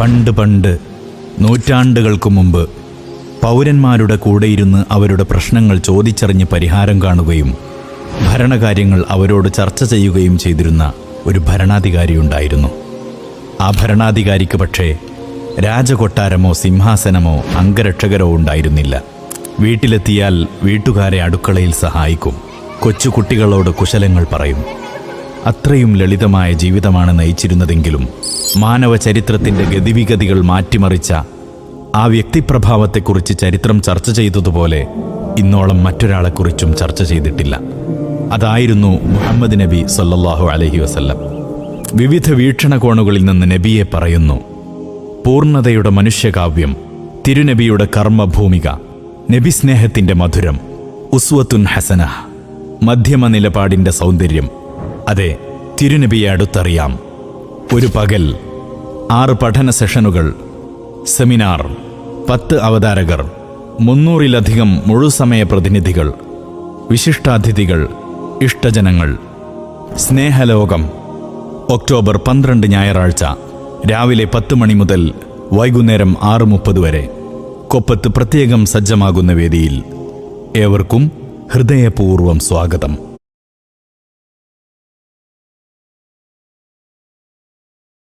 പണ്ട് നൂറ്റാണ്ടുകൾക്കു മുമ്പ് പൗരന്മാരുടെ കൂടെയിരുന്ന് അവരുടെ പ്രശ്നങ്ങൾ ചോദിച്ചറിഞ്ഞ് പരിഹാരം കാണുകയും ഭരണകാര്യങ്ങൾ അവരോട് ചർച്ച ചെയ്യുകയും ചെയ്തിരുന്ന ഒരു ഭരണാധികാരിയുണ്ടായിരുന്നു. ആ ഭരണാധികാരിക്ക് പക്ഷേ രാജകൊട്ടാരമോ സിംഹാസനമോ അംഗരക്ഷകരോ ഉണ്ടായിരുന്നില്ല. വീട്ടിലെത്തിയാൽ വീട്ടുകാരെ അടുക്കളയിൽ സഹായിക്കും, കൊച്ചുകുട്ടികളോട് കുശലങ്ങൾ പറയും. അത്രയും ലളിതമായ ജീവിതമാണ് നയിച്ചിരുന്നതെങ്കിലും മാനവ ചരിത്രത്തിൻ്റെ ഗതിവിഗതികൾ മാറ്റിമറിച്ച ആ വ്യക്തിപ്രഭാവത്തെക്കുറിച്ച് ചരിത്രം ചർച്ച ചെയ്തതുപോലെ ഇന്നോളം മറ്റൊരാളെക്കുറിച്ചും ചർച്ച ചെയ്തിട്ടില്ല. അതായിരുന്നു മുഹമ്മദ് നബി സല്ലല്ലാഹു അലൈഹി വസല്ലം. വിവിധ വീക്ഷണകോണുകളിൽ നിന്ന് നബിയെ പറയുന്നു. പൂർണ്ണതയുടെ മനുഷ്യകാവ്യം, തിരുനബിയുടെ കർമ്മഭൂമിക, നബിസ്നേഹത്തിൻ്റെ മധുരം, ഉസ്വത്തുൻ ഹസന, മധ്യമ നിലപാടിൻ്റെ സൗന്ദര്യം. അതെ, തിരുനബിയെ അടുത്തറിയാം. ഒരു പകൽ, 6 പഠന സെഷനുകൾ, സെമിനാർ, 10 അവതാരകർ, 300-ലധികം മുഴുസമയ പ്രതിനിധികൾ, വിശിഷ്ടാതിഥികൾ, ഇഷ്ടജനങ്ങൾ. സ്നേഹലോകം. ഒക്ടോബർ 12 ഞായറാഴ്ച രാവിലെ 10 മണി മുതൽ വൈകുന്നേരം 6:30 വരെ കൊപ്പത്ത് പ്രത്യേകം സജ്ജമാകുന്ന വേദിയിൽ ഏവർക്കും ഹൃദയപൂർവ്വം സ്വാഗതം.